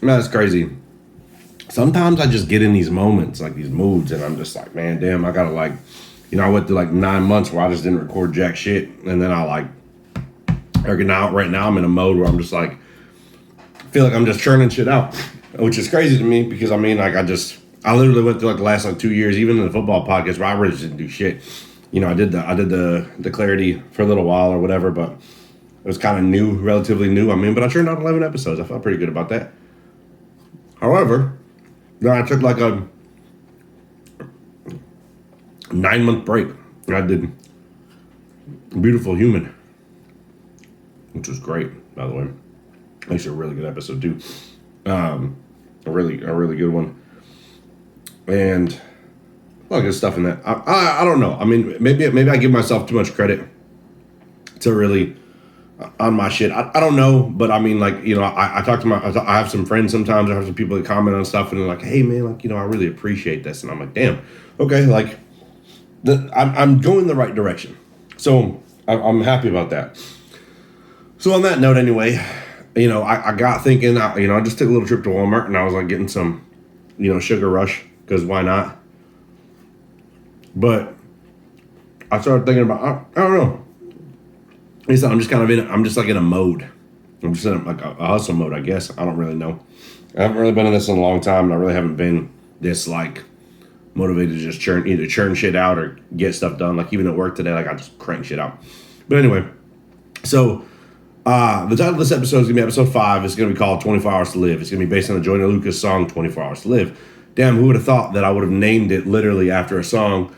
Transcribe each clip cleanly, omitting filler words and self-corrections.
Man, that's crazy. Sometimes I just get in these moments, like these moods, and I'm just like, man, damn, I gotta like, I went through like 9 months where I just didn't record jack shit, and then I like, right now I'm in a mode where I'm just like, feel like I'm just churning shit out, which is crazy to me because I mean, like, I literally went through like the last like 2 years, even in the football podcast, where I really just didn't do shit. I did the clarity for a little while or whatever, but it was kind of new, relatively new. I mean, but I churned out 11 episodes. I felt pretty good about that. However, then I took like a 9 month break. And I did Beautiful Human, which was great, by the way. Makes it a really good episode too. A really good one. And a lot of good stuff in that. I don't know. I mean, maybe I give myself too much credit to really on my shit. I don't know, but I mean, like, I talk to I have some friends sometimes. I have some people that comment on stuff and they're like, hey man, like, I really appreciate this. And I'm like, damn, okay, like I'm going the right direction. So I'm happy about that. So on that note, anyway, I got thinking, I just took a little trip to Walmart and I was like getting some, Sugar Rush, because why not? But I started thinking about, I don't know. I'm just kind of I'm just like in a mode. I'm just in like a hustle mode, I guess. I don't really know. I haven't really been in this in a long time, and I really haven't been this like motivated to just either churn shit out or get stuff done. Like even at work today, like I just crank shit out. But anyway, so the title of this episode is gonna be episode 5. It's gonna be called 24 Hours to Live. It's gonna be based on the Joyner Lucas song 24 Hours to Live. Damn, who would have thought that I would have named it literally after a song,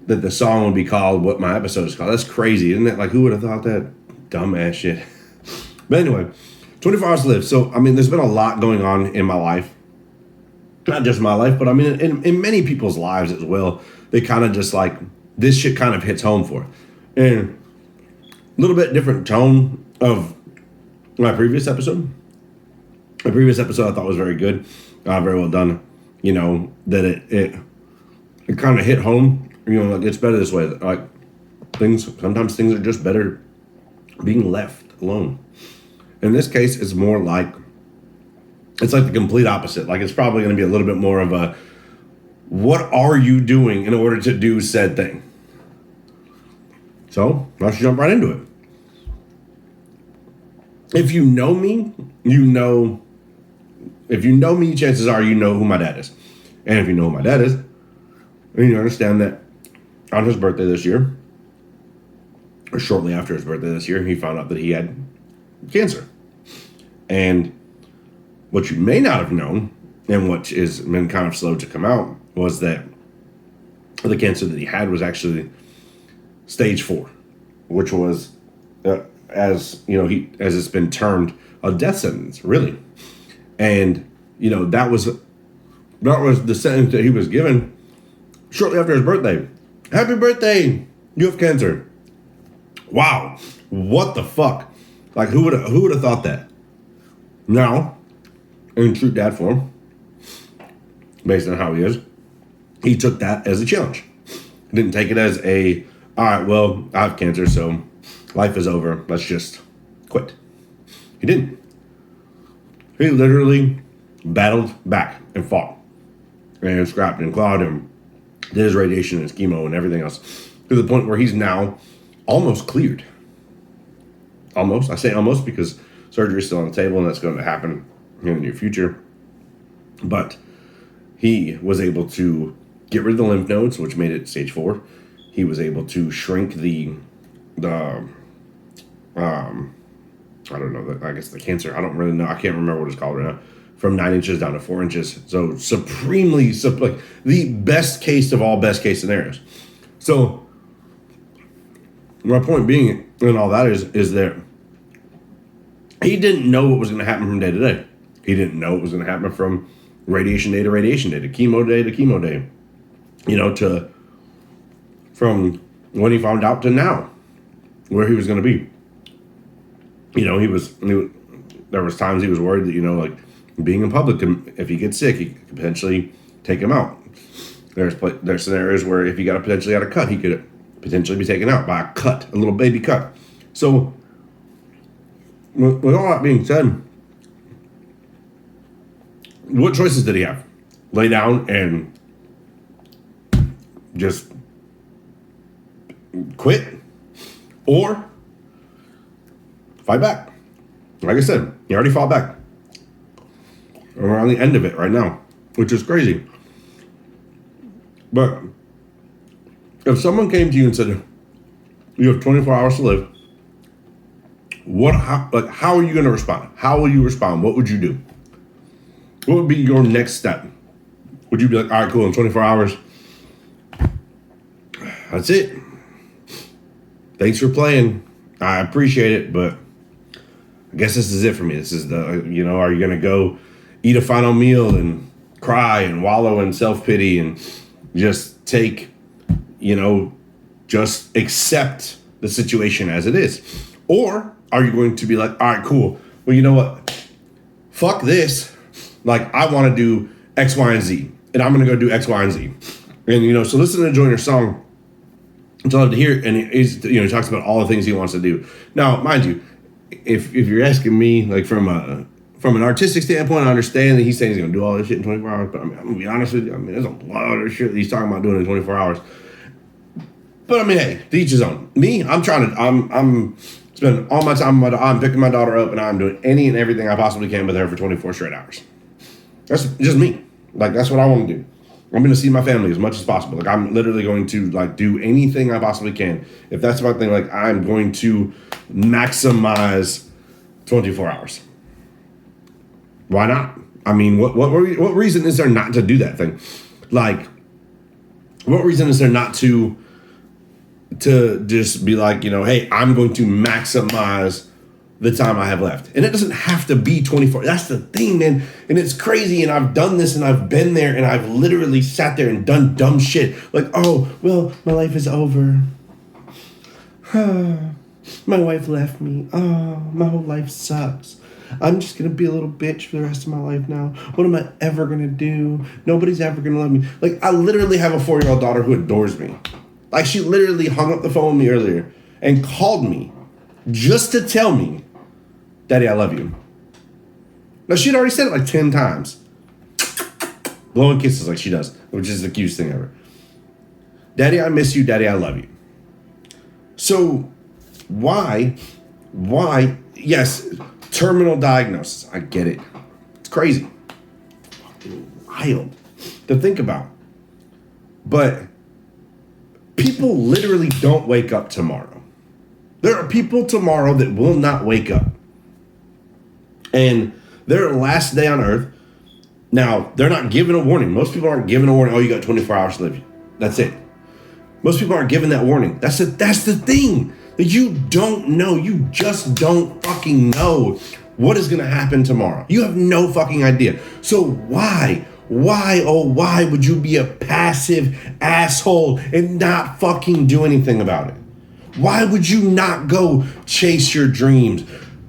that the song would be called what my episode is called. That's crazy, isn't it? Like, who would have thought that? Dumbass shit. But anyway, 24 Hours to Live. So, I mean, there's been a lot going on in my life. Not just my life, but I mean, in many people's lives as well. They kind of just like, this shit kind of hits home for. And a little bit different tone of my previous episode. My previous episode I thought was very good. Very well done. That it kind of hit home. Like it's better this way. Like sometimes things are just better being left alone. In this case, it's more like, it's like the complete opposite. Like it's probably going to be a little bit more of a, what are you doing in order to do said thing? So let's jump right into it. If you know me, chances are you know who my dad is. And if you know who my dad is, then you understand that on his birthday this year, or shortly after his birthday this year, he found out that he had cancer. And what you may not have known, and what has been kind of slow to come out, was that the cancer that he had was actually stage 4, which was, as it's been termed, a death sentence, really. And that was the sentence that he was given shortly after his birthday. Happy birthday! You have cancer. Wow, what the fuck? Like who would have thought that? Now, in true dad form, based on how he is, he took that as a challenge. He didn't take it as all right, well, I have cancer, so life is over. Let's just quit. He didn't. He literally battled back and fought and scrapped and clawed and did his radiation and his chemo and everything else to the point where he's now almost cleared. Almost. I say almost because surgery is still on the table and that's going to happen in the near future. But he was able to get rid of the lymph nodes, which made it stage 4. He was able to shrink the I don't know, I guess the cancer, I don't really know, I can't remember what it's called right now, from 9 inches down to 4 inches. So like the best case of all best case scenarios. So my point being and all that is that he didn't know what was going to happen from day to day. He didn't know what was going to happen from radiation day to radiation day to chemo day, from when he found out to now, where he was going to be. There was times he was worried that, like being in public, if he gets sick, he could potentially take him out. There's scenarios where if he potentially had a cut, he could potentially be taken out by a little baby cut. So with all that being said, What choices did he have? Lay down and just quit, or fight back. Like I said, he already fought back. And we're on the end of it right now, which is crazy. But if someone came to you and said, you have 24 hours to live, how are you going to respond? How will you respond? What would you do? What would be your next step? Would you be like, all right, cool, in 24 hours, that's it. Thanks for playing. I appreciate it, but I guess this is it for me. This is are you going to go eat a final meal and cry and wallow in self-pity and just take, just accept the situation as it is? Or are you going to be like, all right, cool. Well, you know what? Fuck this. Like, I want to do X, Y, and Z. And I'm going to go do X, Y, and Z. And, so listen to Joyner's song. It's all to hear, and he talks about all the things he wants to do. Now, mind you, if you're asking me, like from an artistic standpoint, I understand that he's saying he's going to do all this shit in 24 hours. But I'm going to be honest with you. There's a lot of shit that he's talking about doing in 24 hours. But hey, to each his own. Me, I'm spending all my time. I'm picking my daughter up, and I'm doing any and everything I possibly can with her for 24 straight hours. That's just me. Like, that's what I want to do. I'm going to see my family as much as possible. Like, I'm literally going to, do anything I possibly can. If that's my thing, I'm going to maximize 24 hours. Why not? What reason is there not to do that thing? What reason is there not to just be like, hey, I'm going to maximize the time I have left. And it doesn't have to be 24. That's the thing, man. And it's crazy. And I've done this and I've been there and I've literally sat there and done dumb shit. Like, oh, well, my life is over. My wife left me. Oh, my whole life sucks. I'm just going to be a little bitch for the rest of my life now. What am I ever going to do? Nobody's ever going to love me. Like, I literally have a 4-year-old daughter who adores me. Like, she literally hung up the phone with me earlier and called me just to tell me, Daddy, I love you. Now, she'd already said it 10 times. Blowing kisses like she does, which is the cutest thing ever. Daddy, I miss you. Daddy, I love you. So, why, yes, terminal diagnosis. I get it. It's crazy. Fucking wild to think about. But people literally don't wake up tomorrow. There are people tomorrow that will not wake up. And their last day on earth, now, they're not given a warning. Most people aren't given a warning. Oh, you got 24 hours to live. That's it. Most people aren't given that warning. That's the thing. That you don't know. You just don't fucking know what is going to happen tomorrow. You have no fucking idea. So why would you be a passive asshole and not fucking do anything about it? Why would you not go chase your dreams?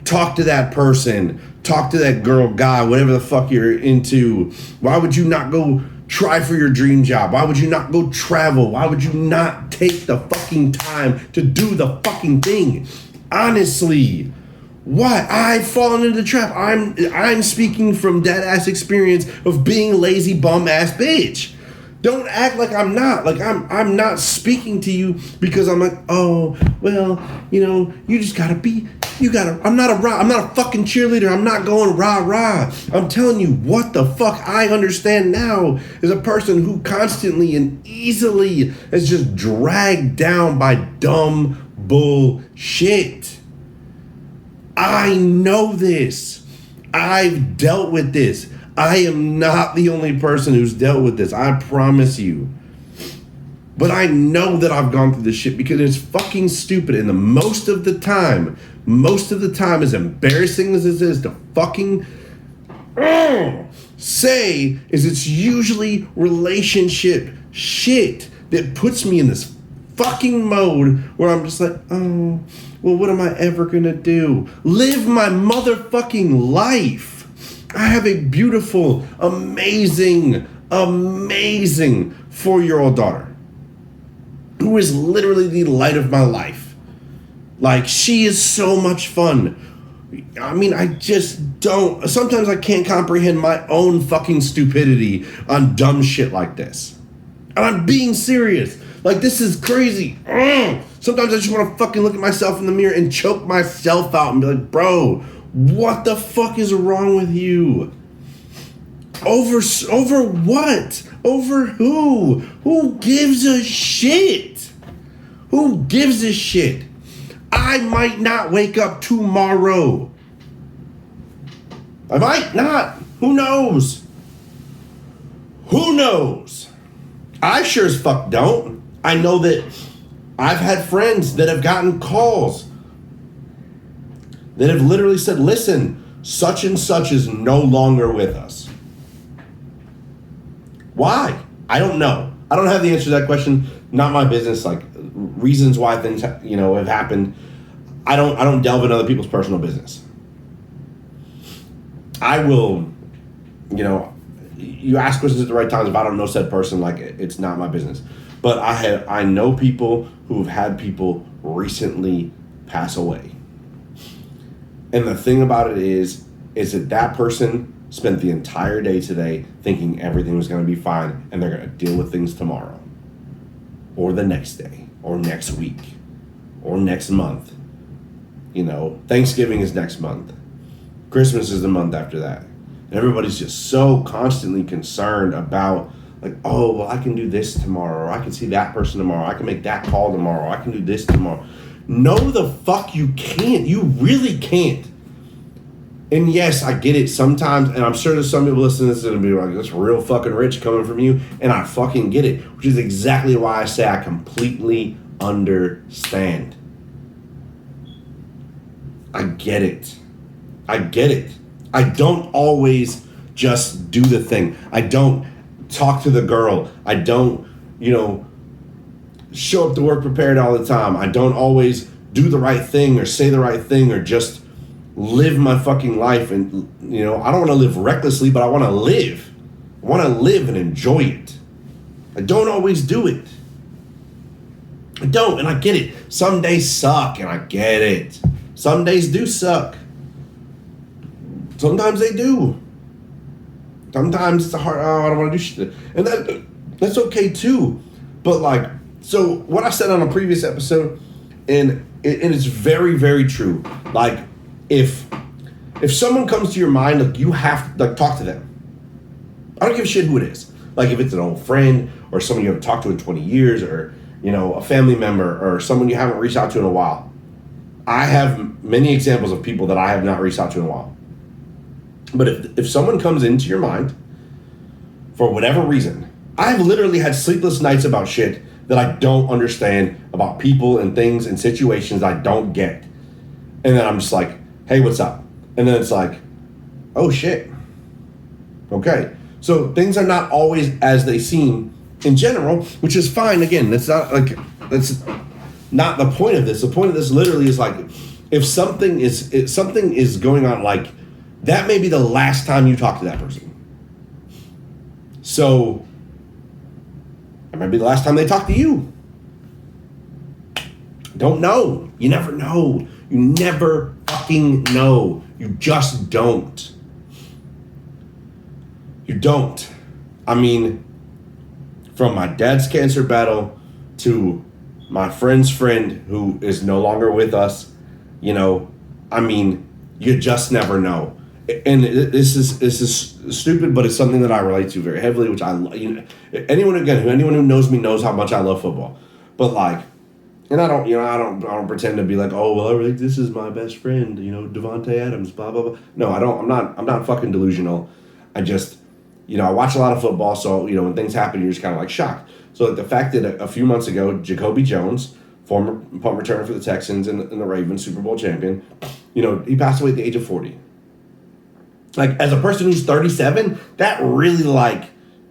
Talk to that person. Talk to that girl, guy, whatever the fuck you're into. Why would you not go try for your dream job? Why would you not go travel? Why would you not take the fucking time to do the fucking thing? Honestly, why? I've fallen into the trap. I'm speaking from dead ass experience of being a lazy bum ass bitch. Don't act like I'm not. Like I'm not speaking to you because I'm like, oh, well, you just gotta be. I'm not a fucking cheerleader. I'm not going rah. I'm telling you what the fuck I understand now is a person who constantly and easily is just dragged down by dumb bullshit. I know this. I've dealt with this. I am not the only person who's dealt with this. I promise you. But I know that I've gone through this shit because it's fucking stupid. And most of the time, as embarrassing as this is to fucking say, is it's usually relationship shit that puts me in this fucking mode where I'm just like, oh, well, what am I ever gonna do? Live my motherfucking life. I have a beautiful, amazing 4-year-old daughter who is literally the light of my life. Like, she is so much fun. I mean, I just don't. Sometimes I can't comprehend my own fucking stupidity on dumb shit like this. And I'm being serious. Like, this is crazy. Sometimes I just want to fucking look at myself in the mirror and choke myself out and be like, bro, what the fuck is wrong with you? Over what? Over who? Who gives a shit? Who gives a shit? I might not wake up tomorrow. I might not. Who knows? Who knows? I sure as fuck don't. I know that I've had friends that have gotten calls that have literally said, listen, such and such is no longer with us. Why? I don't know. I don't have the answer to that question. Not my business. Like, reasons why things have happened. I don't delve into other people's personal business. I will, you ask questions at the right times. If I don't know said person, like, it's not my business. But I know people who have had people recently pass away. And the thing about it is that person spent the entire day today thinking everything was going to be fine, and they're going to deal with things tomorrow, or the next day, or next week, or next month. Thanksgiving is next month. Christmas is the month after that. And everybody's just so constantly concerned about, like, oh, well, I can do this tomorrow, or I can see that person tomorrow, I can make that call tomorrow, I can do this tomorrow. No, the fuck you can't. You really can't. And yes, I get it sometimes, and I'm sure there's some people listening to this and be like, that's real fucking rich coming from you, and I fucking get it, which is exactly why I say I completely understand. I get it. I don't always just do the thing. I don't talk to the girl. I don't, show up to work prepared all the time. I don't always do the right thing or say the right thing or just live my fucking life. And, I don't want to live recklessly, but I want to live. I want to live and enjoy it. I don't always do it. I don't, and I get it. Some days suck, and I get it. Some days do suck. Sometimes they do. Sometimes it's a hard, I don't want to do shit. And that's okay too. But so what I said on a previous episode, and it's very, very true. Like, if someone comes to your mind, like, you have to talk to them. I don't give a shit who it is. Like, if it's an old friend or someone you haven't talked to in 20 years or, a family member or someone you haven't reached out to in a while. I have many examples of people that I have not reached out to in a while. But if someone comes into your mind for whatever reason, I've literally had sleepless nights about shit that I don't understand, about people and things and situations I don't get. And then I'm just like, hey, what's up? And then it's like, oh shit. Okay. So things are not always as they seem in general, which is fine. Again, that's not the point of this. The point of this literally is like, if something is going on, like, that may be the last time you talk to that person. So it might be the last time they talk to you. Don't know. You never know. You never fucking know. You just don't. You don't. I mean, from my dad's cancer battle to my friend's friend who is no longer with us, I mean, you just never know. And this is stupid, but it's something that I relate to very heavily, which anyone who knows me knows how much I love football. But and I don't pretend to be like, oh, well, this is my best friend, Devontae Adams, blah blah blah. No, I don't. I'm not fucking delusional. I just, I watch a lot of football, so when things happen, you're just kind of like shocked. So the fact that a few months ago, Jacoby Jones, former punt returner for the Texans and the Ravens, Super Bowl champion, he passed away at the age of 40. Like, as a person who's 37, that really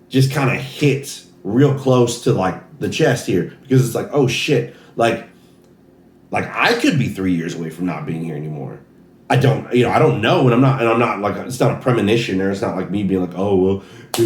just kind of hits real close to the chest here, because it's like, oh shit, like I could be 3 years away from not being here anymore. I don't know, and I'm not it's not a premonition, or it's not like me being like, oh well,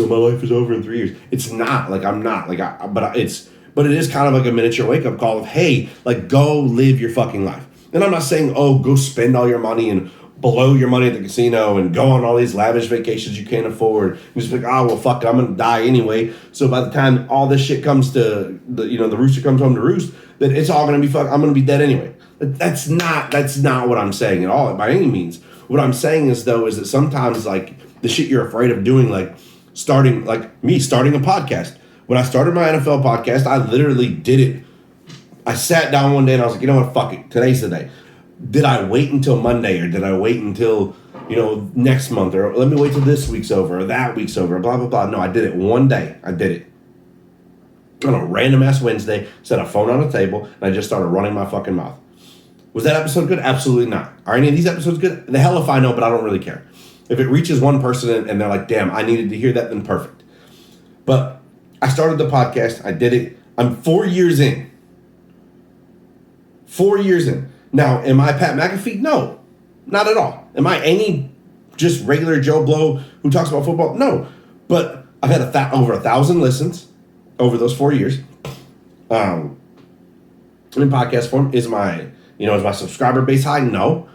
my life is over in 3 years. It's not I'm not but it is kind of like a miniature wake up call of, hey, go live your fucking life. And I'm not saying, oh, go spend all your money and blow your money at the casino and go on all these lavish vacations you can't afford. And just like, oh, well, fuck it, I'm going to die anyway. So by the time all this shit comes to, the rooster comes home to roost, that it's all going to be fuck. I'm going to be dead anyway. That's not what I'm saying at all, by any means. What I'm saying is, though, is that sometimes, like, the shit you're afraid of doing, like starting a podcast. When I started my NFL podcast, I literally did it. I sat down one day and I was like, you know what, fuck it. Today's the day. Did I wait until Monday, or did I wait until, next month, or let me wait till this week's over, or that week's over, blah, blah, blah. No, I did it one day. I did it on a random ass Wednesday, set a phone on a table, and I just started running my fucking mouth. Was that episode good? Absolutely not. Are any of these episodes good? The hell if I know, but I don't really care. If it reaches one person and they're like, damn, I needed to hear that, then perfect. But I started the podcast. I did it. I'm 4 years in. 4 years in. Now, am I Pat McAfee? No, not at all. Am I any just regular Joe Blow who talks about football? No. But I've had over 1,000 listens over those 4 years. In podcast form. Is my subscriber base high? No.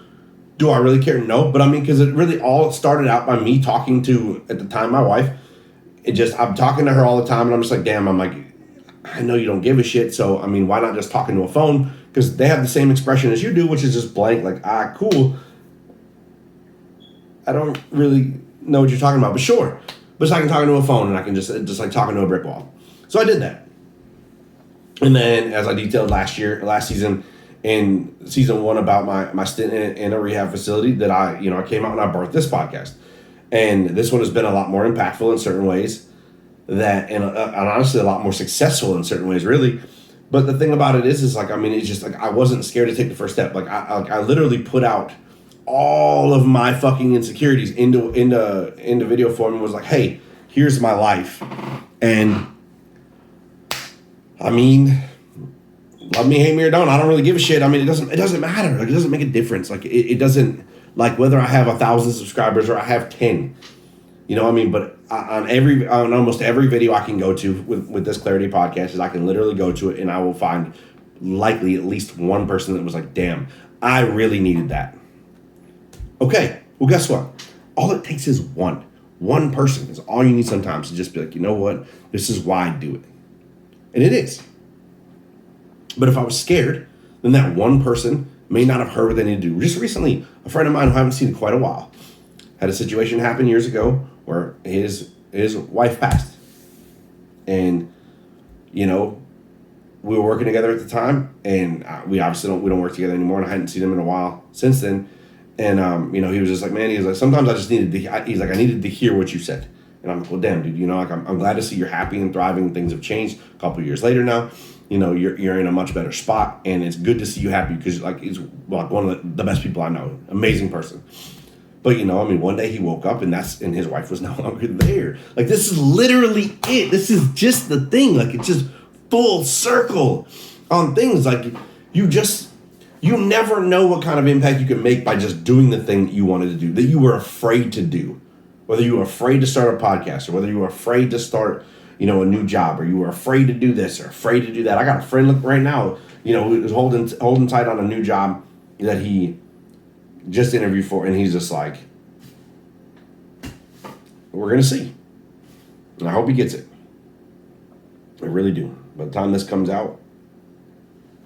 Do I really care? No. But I mean, because it really all started out by me talking to, at the time, my wife. I'm talking to her all the time, and I'm just like, damn, I'm like, I know you don't give a shit, so, I mean, why not just talk into a phone? Because they have the same expression as you do, which is just blank, like, cool. I don't really know what you're talking about, but sure. But it's like I'm talking to a phone, and I can just like talking to a brick wall. So I did that. And then, as I detailed last season, in season 1 about my stint in a rehab facility, that I came out and I birthed this podcast. And this one has been a lot more impactful in certain ways, and honestly a lot more successful in certain ways, really. But the thing about it is like, I mean, it's just like I wasn't scared to take the first step. Like I literally put out all of my fucking insecurities into video form and was like, hey, here's my life. And I mean, love me, hate me, or don't. I don't really give a shit. I mean, it doesn't matter. Like, it doesn't make a difference. Like, it doesn't, like, whether I have 1,000 subscribers or I have 10. You know what I mean? But on almost every video I can go to with this Clarity podcast is I can literally go to it and I will find likely at least one person that was like, damn, I really needed that. Okay, well, guess what? All it takes is one. One person is all you need sometimes to just be like, you know what? This is why I do it. And it is. But if I was scared, then that one person may not have heard what they need to do. Just recently, a friend of mine who I haven't seen in quite a while had a situation happen years ago where his wife passed. And, we were working together at the time, and we obviously don't work together anymore, and I hadn't seen him in a while since then. And, he was just like, man, he was like, sometimes I just needed to, I needed to hear what you said. And I'm like, well, damn, dude, I'm glad to see you're happy and thriving. Things have changed a couple of years later now. You're in a much better spot, and it's good to see you happy because, he's like one of the best people I know. Amazing person. But, one day he woke up and his wife was no longer there. Like, this is literally it. This is just the thing. Like, it's just full circle on things. Like, you never know what kind of impact you can make by just doing the thing that you wanted to do, that you were afraid to do. Whether you were afraid to start a podcast, or whether you were afraid to start, a new job, or you were afraid to do this or afraid to do that. I got a friend right now, who is holding tight on a new job that he just interviewed for, and he's just like, we're going to see. And I hope he gets it. I really do. By the time this comes out,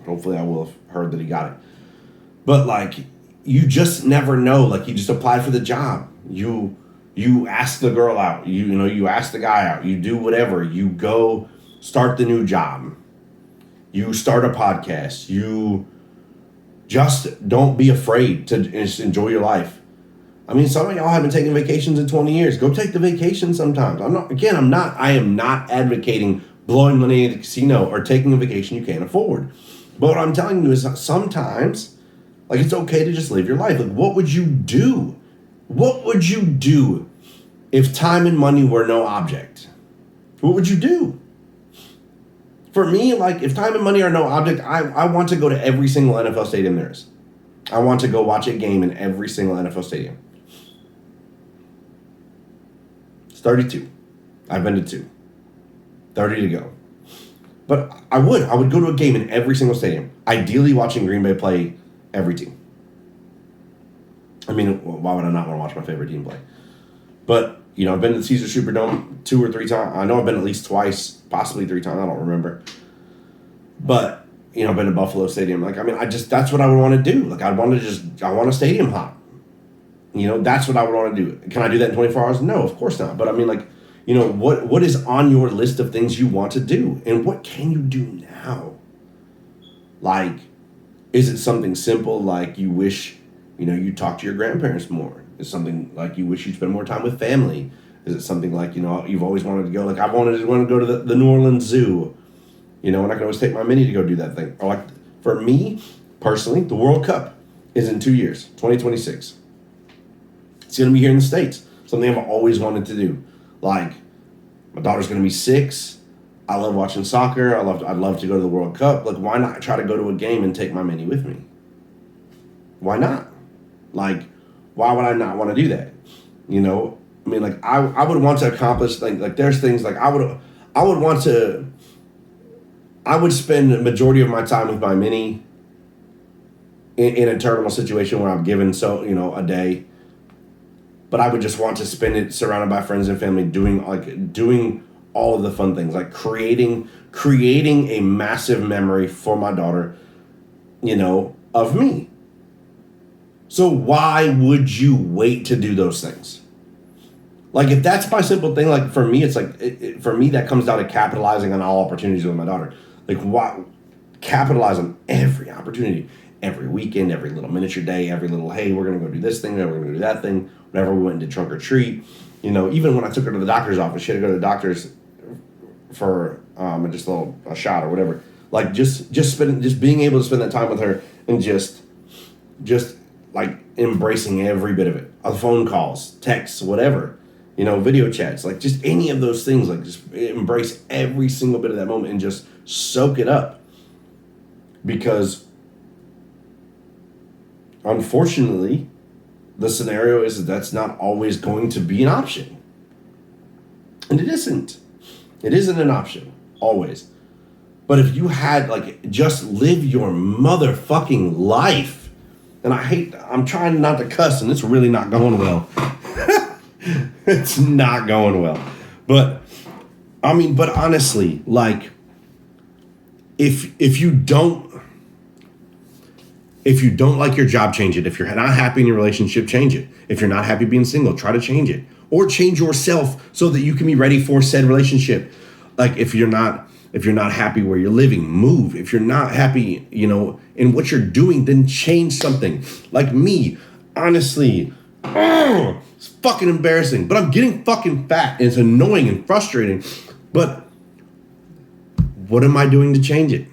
hopefully I will have heard that he got it. But, you just never know. Like, you just apply for the job. You ask the girl out. You ask the guy out. You do whatever. You go start the new job. You start a podcast. You just don't be afraid to just enjoy your life. I mean, some of y'all haven't taken vacations in 20 years. Go take the vacation sometimes. I am not advocating blowing money at the casino or taking a vacation you can't afford. But what I'm telling you is that sometimes, it's okay to just live your life. Like, what would you do? What would you do if time and money were no object? What would you do? For me, if time and money are no object, I want to go to every single NFL stadium there is. I want to go watch a game in every single NFL stadium. It's 32. I've been to 2. 30 to go. But I would go to a game in every single stadium. Ideally watching Green Bay play every team. I mean, why would I not want to watch my favorite team play? But, I've been to the Caesars Superdome 2 or 3 times. I know I've been at least twice, possibly 3 times. I don't remember. But, I've been to Buffalo Stadium. That's what I would want to do. I want a stadium hop. That's what I would want to do. Can I do that in 24 hours? No, of course not. But what is on your list of things you want to do? And what can you do now? Is it something simple like you wish, you talk to your grandparents more? Is it something like you wish you'd spend more time with family? Is it something like, you've always wanted to go? I want to go to the New Orleans Zoo, and I can always take my mini to go do that thing. Or for me, personally, the World Cup is in 2 years, 2026. It's going to be here in the States. Something I've always wanted to do. My daughter's going to be 6. I love watching soccer. I'd love to go to the World Cup. Why not try to go to a game and take my mini with me? Why not? Why would I not want to do that? I would want to accomplish there's things I would spend the majority of my time with my mini in a terminal situation where I'm given a day. But I would just want to spend it surrounded by friends and family doing all of the fun things, creating a massive memory for my daughter, of me. So why would you wait to do those things? If that's my simple thing, for me, it's for me, that comes down to capitalizing on all opportunities with my daughter. Why capitalize on every opportunity, every weekend, every little miniature day, every little, hey, we're going to go do this thing, we're going to do that thing. Whenever we went and did trunk or treat, even when I took her to the doctor's office, she had to go to the doctor's for just a shot or whatever. Just being able to spend that time with her and just embracing every bit of it. Phone calls, texts, whatever, video chats, just any of those things, just embrace every single bit of that moment and just soak it up. Because unfortunately, the scenario is that's not always going to be an option. And it isn't. It isn't an option, always. But if you had, just live your motherfucking life. And I'm trying not to cuss, and it's really not going well. It's not going well. But honestly, if you don't like your job, change it. If you're not happy in your relationship, change it. If you're not happy being single, try to change it. Or change yourself so that you can be ready for said relationship. If you're not happy where you're living, move. If you're not happy, in what you're doing, then change something. Me, honestly, it's fucking embarrassing. But I'm getting fucking fat, and it's annoying and frustrating. But what am I doing to change it?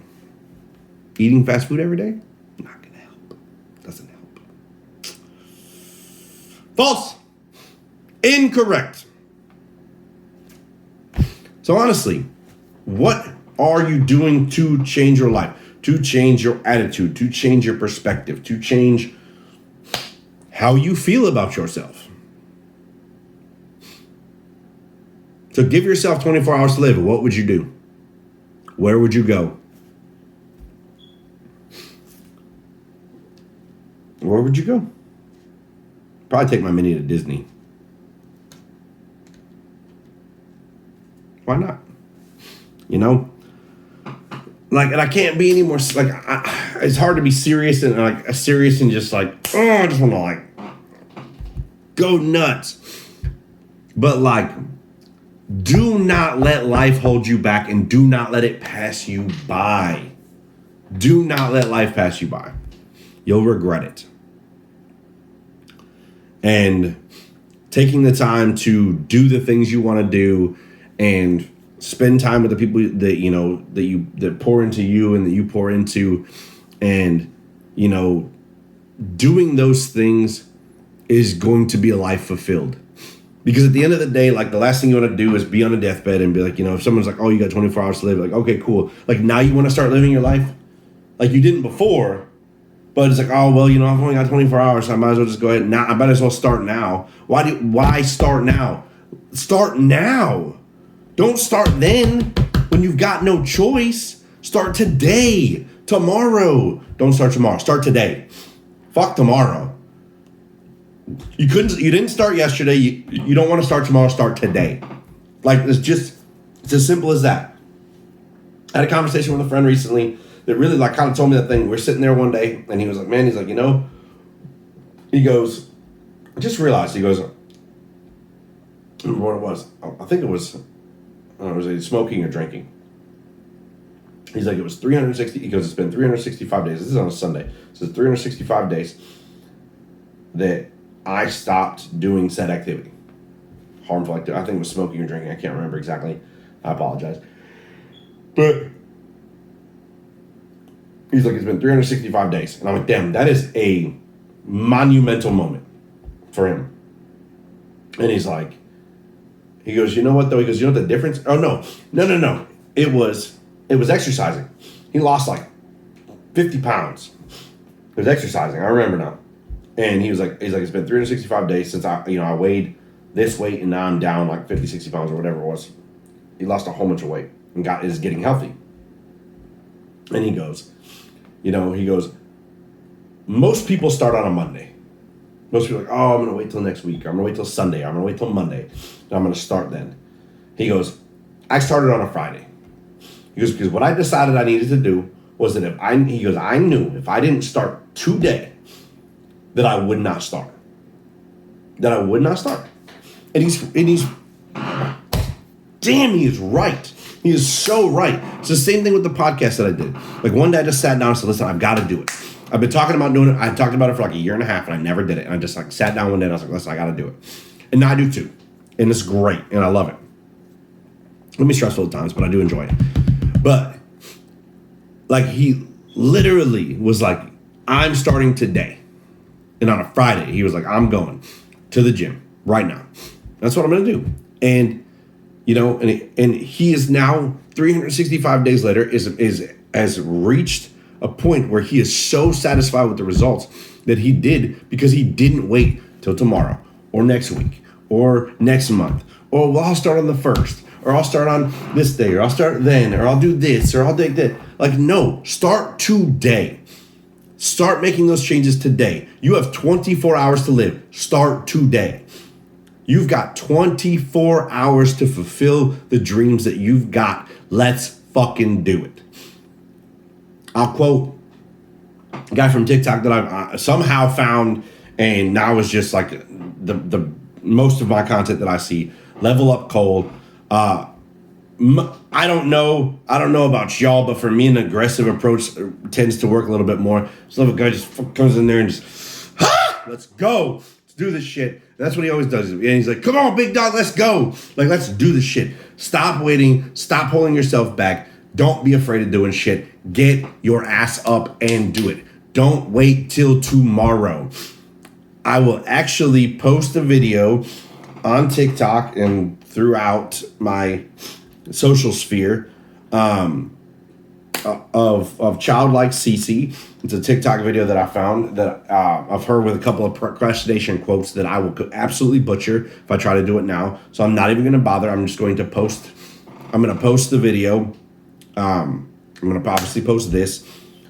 Eating fast food every day? Not gonna help. Doesn't help. False. Incorrect. So honestly, what are you doing to change your life, to change your attitude, to change your perspective, to change how you feel about yourself? So give yourself 24 hours to live. What would you do? Where would you go? Where would you go? Probably take my mini to Disney. Why not? And I can't be any more, it's hard to be serious and just I just want to go nuts. But do not let life hold you back, and do not let it pass you by. Do not let life pass you by. You'll regret it. And taking the time to do the things you want to do and spend time with the people that pour into you and that you pour into, and doing those things is going to be a life fulfilled. Because at the end of the day, the last thing you want to do is be on a deathbed and be if someone's oh, you got 24 hours to live, okay, cool. Now you want to start living your life you didn't before, but it's oh, well, I've only got 24 hours, so I might as well just go ahead. Now I might as well start now. Why start now? Start now. Don't start then when you've got no choice. Start today. Tomorrow. Don't start tomorrow. Start today. Fuck tomorrow. You didn't start yesterday. You don't want to start tomorrow. Start today. Like, it's as simple as that. I had a conversation with a friend recently that really like kind of told me that thing. We're sitting there one day and he was like, man, he's like, he goes, I just realized, he goes, I don't remember what it was. I think it was, was it smoking or drinking? He's like, it was 360. He goes, it's been 365 days. This is on a Sunday. So it's 365 days that I stopped doing said activity. Harmful activity. I think it was smoking or drinking. I can't remember exactly. I apologize. But he's like, it's been 365 days. And I'm like, damn, that is a monumental moment for him. And he's like, he goes, you know what though? He goes, you know what the difference? Oh, no. It was exercising. He lost like 50 pounds. It was exercising. I remember now. And he's like, it's been 365 days since I weighed this weight and now I'm down like 50, 60 pounds or whatever it was. He lost a whole bunch of weight and is getting healthy. And he goes, most people start on a Monday. Most people are like, oh, I'm going to wait till next week. I'm going to wait till Sunday. I'm going to wait till Monday. And I'm going to start then. He goes, I started on a Friday. He goes, because what I decided I needed to do was that I knew if I didn't start today, that I would not start. And he's damn, he is right. He is so right. It's the same thing with the podcast that I did. Like one day I just sat down and said, listen, I've got to do it. I've been talking about doing it. I talked about it for like a year and a half and I never did it. And I just like sat down one day and I was like, listen, I got to do it. And now I do too. And it's great. And I love it. It can be stressful at times, but I do enjoy it. But like he literally was like, I'm starting today. And on a Friday, he was like, I'm going to the gym right now. That's what I'm going to do. And, and he is now 365 days later has reached a point where he is so satisfied with the results that he did because he didn't wait till tomorrow or next week or next month or well, I'll start on the 1st or I'll start on this day or I'll start then or I'll do this or I'll do that. Like, no, start today. Start making those changes today. You have 24 hours to live. Start today. You've got 24 hours to fulfill the dreams that you've got. Let's fucking do it. I'll quote a guy from TikTok that I somehow found, and now is just like the most of my content that I see. Level Up Cold. I don't know about y'all, but for me, an aggressive approach tends to work a little bit more. So if a guy just comes in there and just, let's go. Let's do this shit. And that's what he always does. And he's like, come on, big dog, let's go. Like, let's do this shit. Stop waiting. Stop holding yourself back. Don't be afraid of doing shit. Get your ass up and do it. Don't wait till tomorrow. I will actually post a video on TikTok and throughout my social sphere of Childlike Cece. It's a TikTok video that I found that of her with a couple of procrastination quotes that I will absolutely butcher if I try to do it now. So I'm not even going to bother. I'm just going to post. I'm going to post the video. I'm going to obviously post this.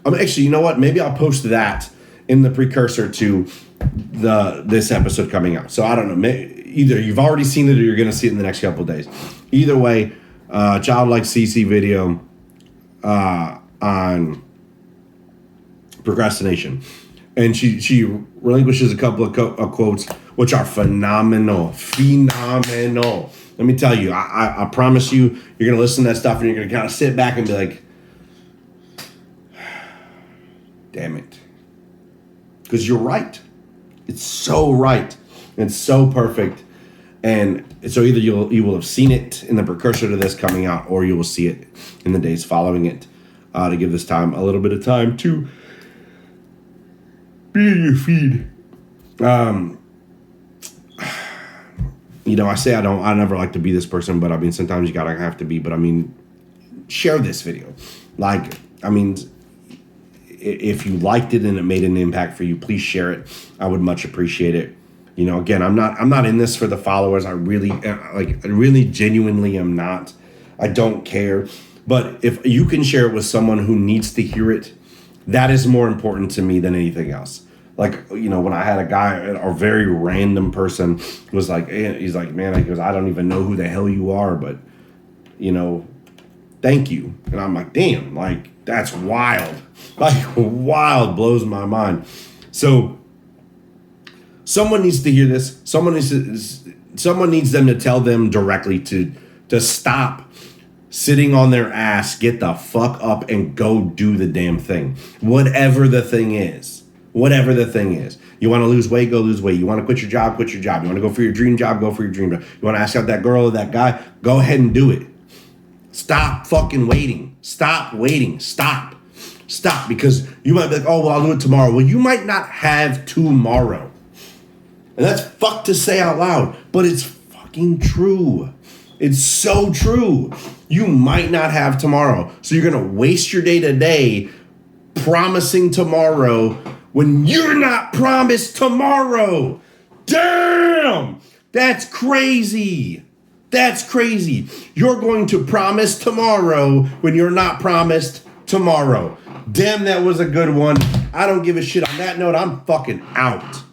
Actually, you know what? Maybe I'll post that in the precursor to this episode coming out. So I don't know. Either you've already seen it or you're going to see it in the next couple of days. Either way, Childlike CC video on procrastination. And she relinquishes a couple of quotes, which are phenomenal. Let me tell you, I promise you, you're going to listen to that stuff and you're going to kind of sit back and be like, damn it. Because you're right. It's so right. It's so perfect. And so either you will have seen it in the precursor to this coming out, or you will see it in the days following it, to give this time a little bit of time to be in your feed. I say I never like to be this person, but I mean, sometimes you gotta have to be. But I mean, share this video. Like, I mean, if you liked it and it made an impact for you, please share it. I would much appreciate it. Again, I'm not in this for the followers. I really genuinely am not. I don't care. But if you can share it with someone who needs to hear it, that is more important to me than anything else. Like, when I had a guy, a very random person was like, he's like, man, he goes, I don't even know who the hell you are, but, thank you. And I'm like, damn, like, that's wild. Like, wild, blows my mind. So someone needs to hear this. Someone needs them to tell them directly to stop sitting on their ass, get the fuck up and go do the damn thing. Whatever the thing is. Whatever the thing is. You want to lose weight, go lose weight. You want to quit your job, quit your job. You want to go for your dream job, go for your dream job. You want to ask out that girl or that guy, go ahead and do it. Stop fucking waiting. Stop waiting. Stop. Stop. Because you might be like, oh, well, I'll do it tomorrow. Well, you might not have tomorrow. And that's fucked to say out loud, but it's fucking true. It's so true. You might not have tomorrow. So you're going to waste your day today promising tomorrow when you're not promised tomorrow. Damn! That's crazy. That's crazy. You're going to promise tomorrow when you're not promised tomorrow. Damn, that was a good one. I don't give a shit. On that note, I'm fucking out.